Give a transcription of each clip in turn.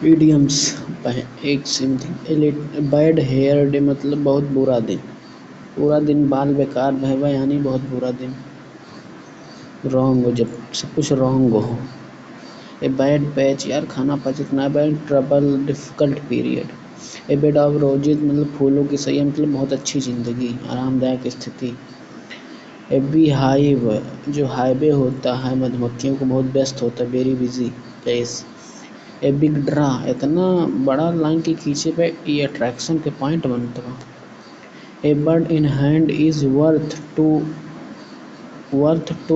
Idioms. एक something bad hair day मतलब बहुत बुरा दिन। पूरा दिन बाल बेकार बहवा यानी बहुत बुरा दिन। रॉन्ग हो जब सब कुछ रॉन्ग हो। ए बैड पैच यार खाना पचत ना। Bad trouble difficult period. A bed of roses मतलब फूलों की सही मतलब बहुत अच्छी ज़िंदगी, आरामदायक स्थिति। ए बी हाइव जो हाईवे होता है मधुमक्खियों को बहुत व्यस्त होता है, very busy place. A big draw इतना बड़ा लाइन के खींचे पे ये अट्रैक्शन के पॉइंट बनता है। A bird in hand is worth two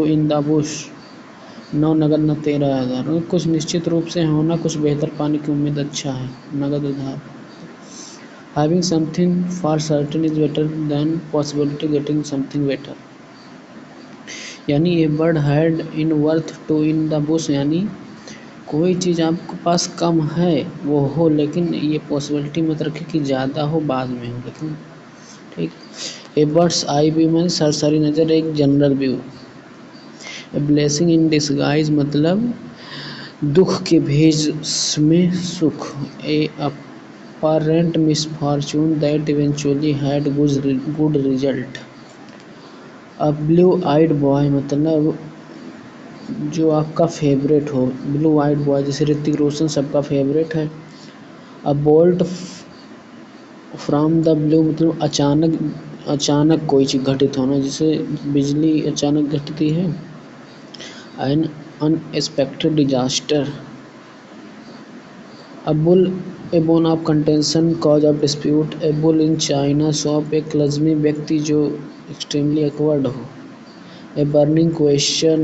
in the bush. 9 नगद न 13,000। कुछ निश्चित रूप से होना, कुछ बेहतर पाने की उम्मीद अच्छा है। नगद उधार। Having something for certain is better than possibility getting something better. यानी a bird had in worth two in the bush यानी कोई चीज़ आपके पास कम है वो हो, लेकिन ये पॉसिबिलिटी मत रखे कि ज़्यादा हो बाद में हो, लेकिन ठीक। ए बर्ड्स आई व्यू में सरसरी नज़र, एक general view. A blessing in disguise मतलब दुख के भेष में सुख। A apparent misfortune that eventually had good result. A blue eyed boy मतलब जो आपका फेवरेट हो। ब्लू आइड बॉय जैसे ऋतिक रोशन सबका फेवरेट है। अ बोल्ट फ्रॉम द ब्लू मतलब अचानक कोई चीज़ घटित होना, जैसे बिजली अचानक घटती है। N unexpected disaster. A bull, a bone of contention, cause of dispute. A bull in China shop, एक लज़्मी व्यक्ति जो एक्सट्रीमली awkward हो। A burning question,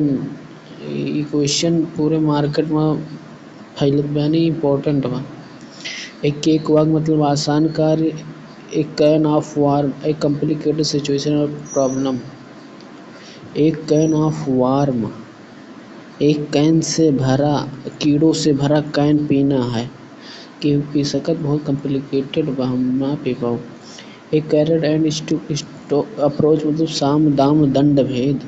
ये क्वेश्चन पूरे मार्केट में फैलत बा यानी इम्पोर्टेंट बा। एक केक वॉक मतलब आसान कार्य। एक कैन ऑफ वार्म, एक कॉम्प्लिकेटेड सिचुएशन और प्रॉब्लम। एक कैन ऑफ वार्म, एक कैन से भरा, कीड़ों से भरा कैन पीना है कि पी सकत बहुत कॉम्प्लिकेटेड बा, हम ना पी पाओ। एक कैरेट एंड स्टो अप्रोच मतलब साम दाम दंड भेद।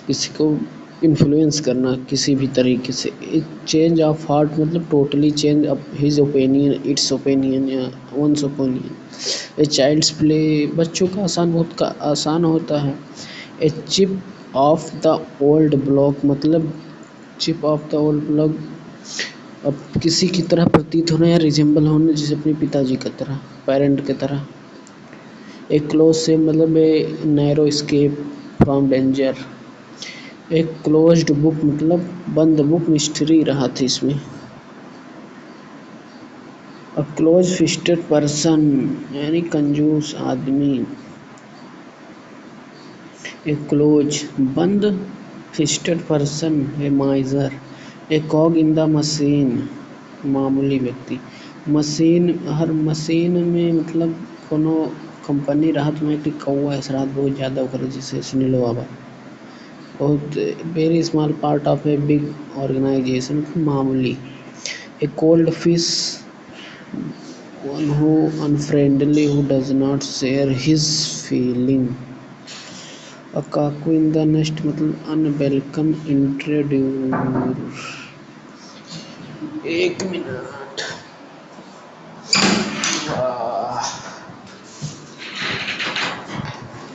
किसी को इन्फ्लुएंस करना किसी भी तरीके से। एक चेंज ऑफ हार्ट मतलब totally change his opinion, its opinion या one's opinion. A child's play बच्चों का आसान होता है। A chip off the old block मतलब chip off the old block अब किसी की तरह प्रतीत होना या रिजेंबल होना, जैसे अपने पिताजी की तरह, पेरेंट की तरह। एक क्लोज से मतलब a narrow escape from danger. एक क्लोज्ड बुक मतलब बंद बुक, मिस्ट्री रहा था इसमें। अ क्लोज फिस्टेड पर्सन यानी कंजूस आदमी। एक क्लोज बंद, fisted person A माइजर। A कॉग in the machine मामूली व्यक्ति। मशीन हर मशीन में मतलब कोनो कंपनी राहत में कि कौआ असरात बहुत ज़्यादा ओकर जैसे सुनिलवा बा बहुत very small part of a big organisation मामूली। A cold fish one who unfriendly who does not share his feeling. A cuckoo in the nest मतलब अनवेलकम इंट्रोड्यूर। एक मिनट।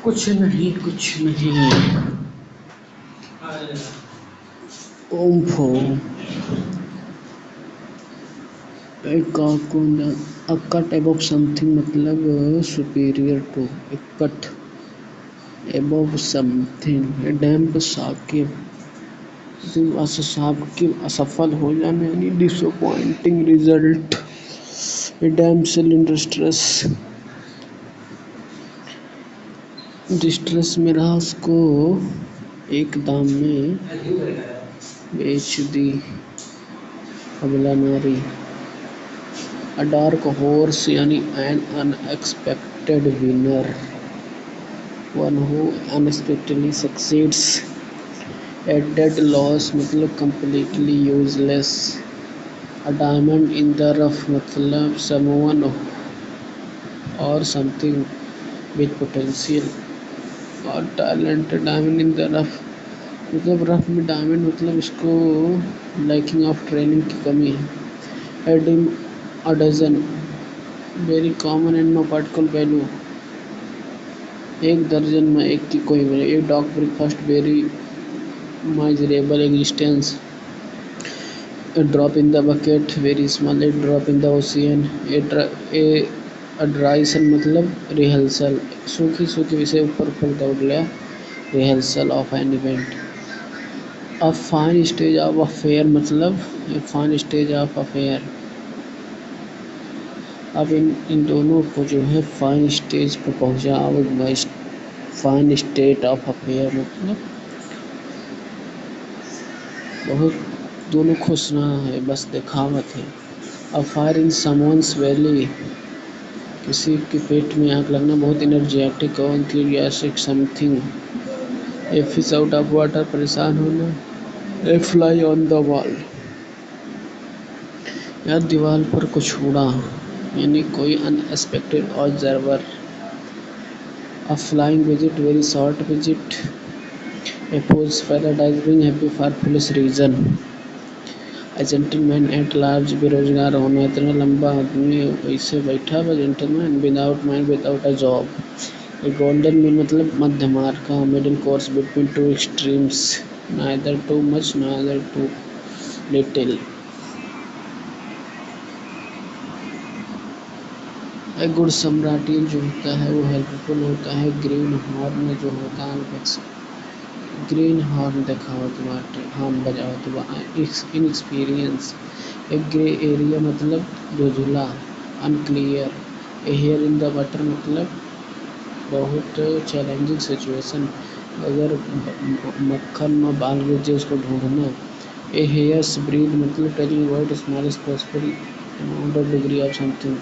कुछ नहीं कुछ नहीं। ओम फो अ कट एबव समथिंग मतलब superior to. A cut above something. A damp squib असफल हो जाना यानी disappointing result. A damsel in distress में रहा, उसको एक दाम में बेच दी अबला नारी। अ डार्क हॉर्स यानी an unexpected winner, one who unexpectedly succeeds. A dead loss मतलब completely useless. A diamond in the rough मतलब समवन और समथिंग विद पोटेंशियल और talent. Diamond in the rough मतलब रफ में डायमंड मतलब इसको lacking of training की कमी है। एडिंग a dozen very common and no particular value, एक दर्जन में एक की कोई वैल्यू। एक dog breakfast very miserable existence, a drop in the bucket very small, a drop in the ocean, a dry sun मतलब रिहर्सल, सूखी सूखी विषय ऊपर ऊपर दौड़ लिया, rehearsal of an event. A fine stage of affair मतलब a fine stage of affair. अब इन दोनों को जो है फाइन स्टेज पर पहुंचा। अब फाइन स्टेट ऑफ अफेयर मतलब बहुत दोनों खुश ना है, बस दिखावत है। A fire in someone's belly किसी के पेट में आग लगना, बहुत एनर्जेटिक और enthusiastic something. A fish out of water परेशान होना। A fly on the wall या दीवार पर कुछ उड़ा, यानी कोई unexpected observer. A flying visit very short visit. A fool's paradise being happy for foolish reason. A gentleman at large बेरोजगार होना, इतना लंबा आदमी वैसे बैठा हुआ gentleman. Without mind without a job. A golden mean मतलब मध्य मार्ग का, middle course between two extremes, neither too much neither too little. A good Samaritan जो होता है वो हेल्पफुल होता है। ग्रीन हॉर्न जो होता है ग्रीन हॉर्न दिखावत बाटे, हॉर्न बजावत बा। इनएक्सपीरियंस, एक ग्रे एरिया मतलब धुंधला, unclear. A here in the butter मतलब बहुत चैलेंजिंग सिचुएशन, अगर मक्खन में बाल गिर जाए उसको ढूंढना। ए हेयर्स ब्रीड मतलब telling about smallest possible amount of degree of something,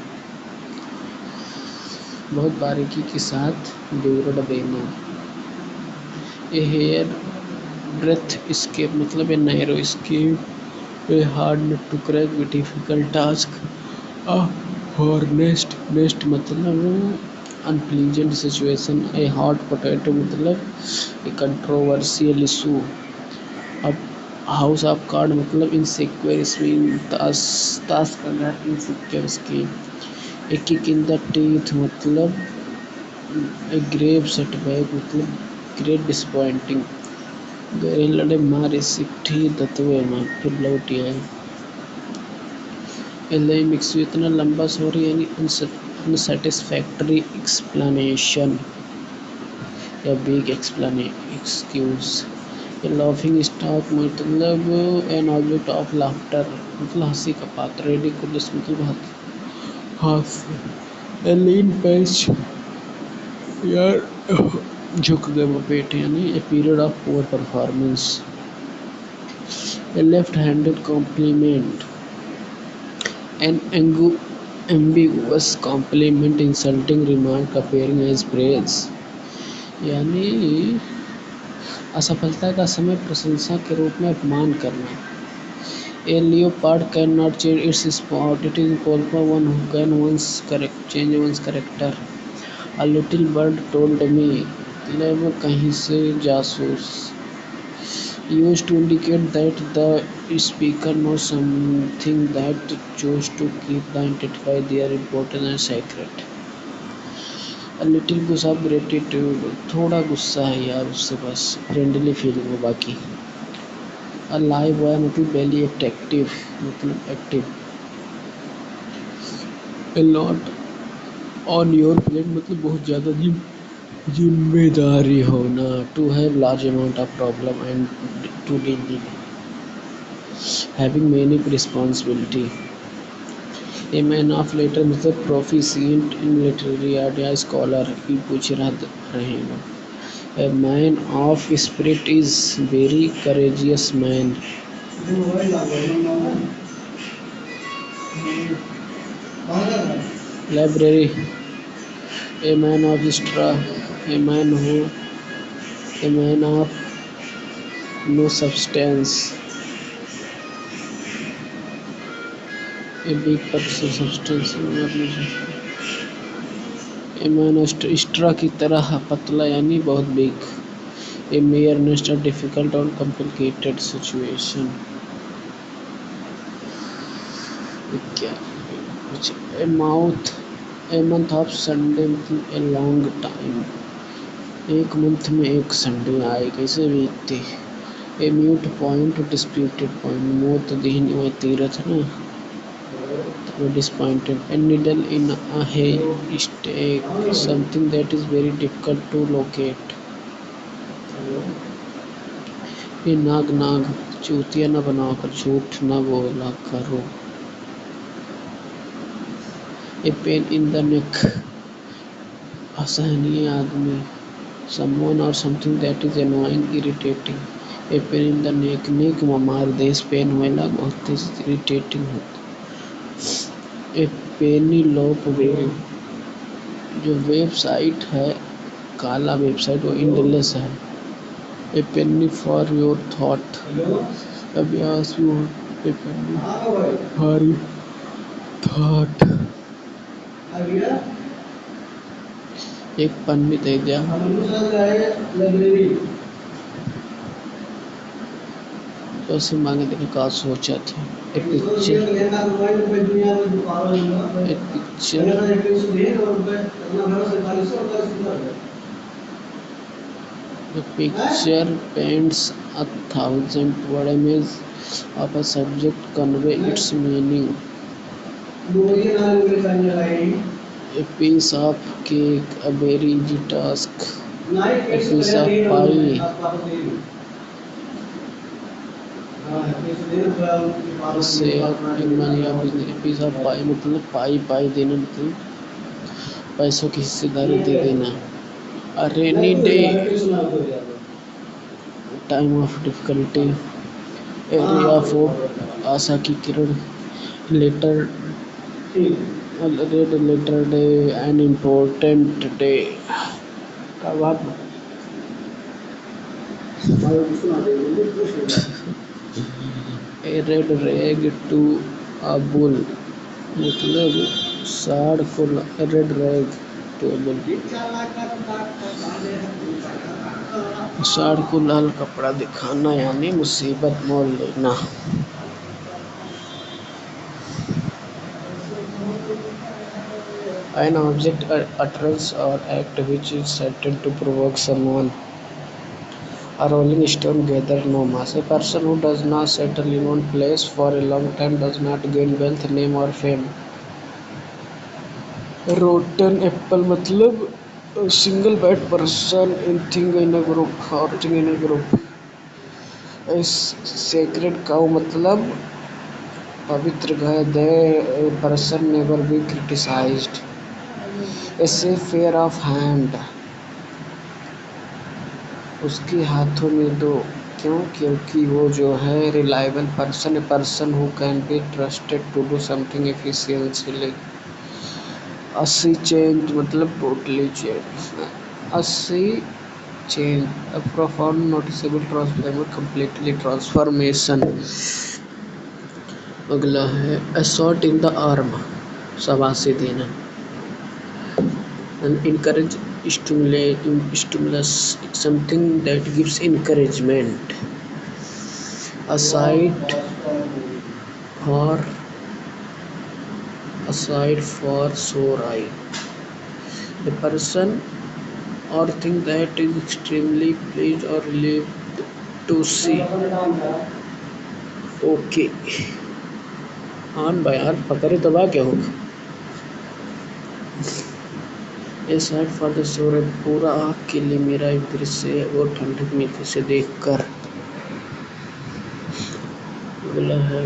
बहुत बारीकी के साथ विवरण देना। ए हेयर ब्रेथ escape मतलब a narrow escape, a hard nut to crack, a difficult task, a hornest nest मतलब unpleasant situation, a hot potato मतलब a controversial issue, a house of card मतलब insecure swing, ताश का घर insecure escape, a kick in the teeth मतलब a grave setback मतलब great disappointing, गहरे लड़े मारे सिट्ठी दतवे में फिर लौट आए। एलई मिक्स इतना लंबा सॉरी यानी अनसेटिस्फैक्टरी एक्सप्लेनेशन या बिग एक्सक्यूज। ए लाफिंग स्टॉक मतलब एन ऑब्जेक्ट ऑफ लाफ्टर मतलब हंसी का पात्र। रेडिकुलस मतलब हास्य। ए लीन पैच यार झुक गए वो पेट, यानी a period of poor performance. A left-handed compliment, an ambiguous compliment, insulting remark appearing as praise, यानी असफलता का समय प्रशंसा के रूप में अपमान करना। A leopard cannot change its spot, it is impossible one who can change one's character. A little bird told me मतलब कहीं से जासूस, used to indicate that the speaker knows something that chose to keep the identify their important and sacred. A little गुस्सा gratitude थोड़ा गुस्सा है यार उससे, बस फ्रेंडली फीलिंग हो बाकी। A live boy मतलब वेरी एक्टिव मतलब active. A lot on your plate मतलब बहुत ज़्यादा जिम्मेदारी होना। To have large amount of problem and to deal with, having many responsibility। A man of letter मतलब proficient in literary art या scholar की पूछ रहेगा। A man of spirit is very courageous man। Library, a man of straw, a man of no substance, a big person substance, a man of straw की तरह पतला यानी बहुत big. A mere nest a difficult or complicated situation. क्या कुछ a month of Sunday मतलब a long time. एक month में एक संडे आए कैसे बीतती. A mute point disputed point मोत दीन वह तीरथ ना disappointed. A needle in a haystack something that is very difficult to locate. ये नाग नाग चूतिया न बनाकर झूठ न बोला करो. ए पेन इन द नेक असहनीय आदमी. someone or something that is annoying irritating. A pain in the neck neck में मार देश पेन होला बहुत इरिटेटिंग होता. ए पेनी लोप वेब जो वेबसाइट है काला वेबसाइट वो इंडलेस है. A penny for your thought. अभ्यास you a penny for your thought. एक पन्नी दे दिया. पैसे मांगे देने का सोचा था. एक picture The picture paints 1,000 word image of a subject convey its meaning. A piece of cake, a very easy task. A piece of pie. A piece of pie मतलब पाई देना मतलब पैसों की हिस्सेदारी दे देना. A rainy day, time of difficulty. Area of hope, आशा की किरण. Later, red letter day, an important day. कब आप A red rag to a bull मतलब साड़ को red rag to a bull. साड़ को लाल कपड़ा दिखाना यानी मुसीबत मोल लेना. An object utterance or act which is certain to provoke someone. A rolling stone gathers no mass. A person who does not settle in one place for a long time does not gain wealth, name or fame. Rotten apple मतलब single bad person in thing in a group or thing in a group. A sacred cow मतलब पवित्र गाय. A person never be criticized. A safe pair of hand उसके हाथों में दो. क्यों क्योंकि वो जो है reliable person. A person who can be trusted to do something efficiently. A sea change मतलब totally change. A sea change a profound noticeable transformation completely transformation. अगला है a shot in the arm शाबाशी देना. And encourage stimulus something that gives encouragement. A sight for sore eye. The person or thing that is extremely pleased or relieved to see. Okay. भाई यार पकड़े दबा क्या होगा. ए साइड फॉर द सोर पूरा आँख के लिए मेरा एक दृश्य है वो ठंडक में इसे देखकर. अगला है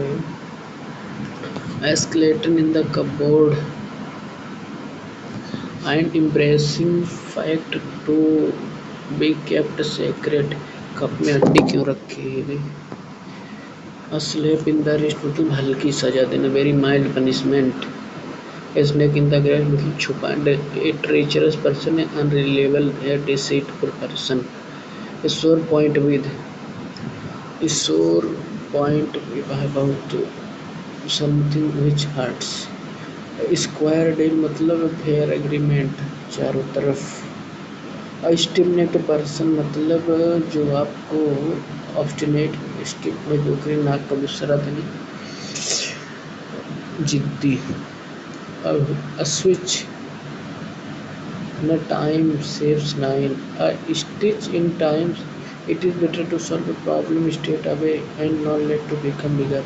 a skeleton in the cupboard. And embracing fact to be kept sacred. Cup में हड्डी क्यों रखी है. A slap in the wrist मतलब हल्की सजा देना. Very mild punishment. A snake in the grass मतलब छुपा. A treacherous person, unreliable, a deceitful person. A sore point with about something which hurts. A square deal मतलब fair agreement चारों तरफ. स्टिमनेट person मतलब जो आपको ऑब्स्टिनेट स्टिप में डोकरी नाक का दूसरा नहीं जिद्दी स्विच न time saves nine a stitch in times it is better to solve a problem straight away and not let to become bigger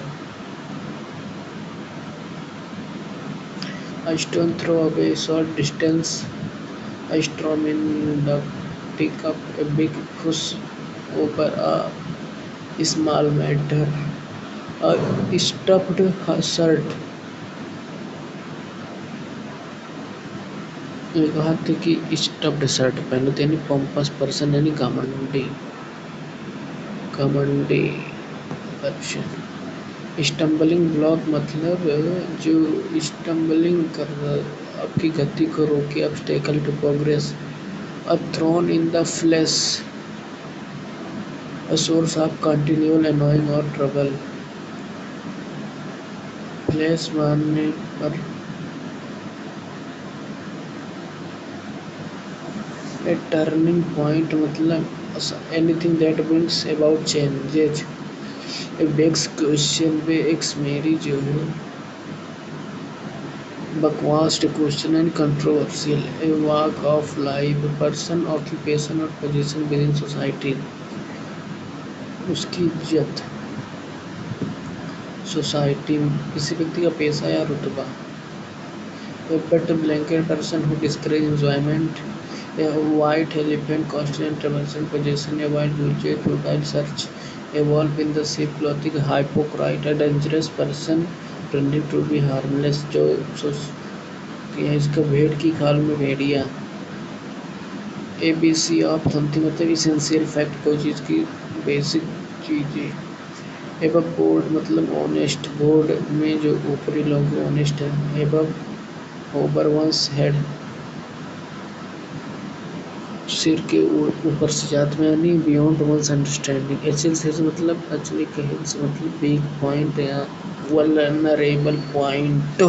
a stone throw away short distance a storm in the pick up a big fuss over a small matter a stuffed shirt ये कहा था कि stuffed shirt पहनो यानी pumps person यानी घमंडी person stumbling block मतलब जो स्टम्बलिंग कर आपकी गति को रोके obstacle to progress a thorn in the flesh a source of continual annoying और ट्रबल फ्लैश मारने पर ए टर्निंग पॉइंट मतलब anything that brings about changes a begs question पे एक्स मेरी जो है बकवास question and controversial a walk of life person occupation और पोजीशन विद इन सोसाइटी उसकी इज्जत सोसाइटी में किसी व्यक्ति का पेशा या रुतबा a wet blanket person who discourage enjoyment a white elephant constant troublesome possession a white vulture futile search a wolf in the sheep clothing hypocrite a dangerous person pretending to be harmless जो है इसका भेड़ की खाल में भेड़िया ABC of something मतलब essential fact कोई चीज़ की बेसिक चीज़ें एबव बोर्ड मतलब ऑनेस्ट बोर्ड में जो ऊपरी लोग ऑनेस्ट है एबव ओवर वंस हेड सिर के ऊपर से जात में यानी बियॉन्ड वंस अंडरस्टैंडिंग एचएल से मतलब एक्चुअली कहे से मतलब बिग पॉइंट या वल्नरेबल पॉइंट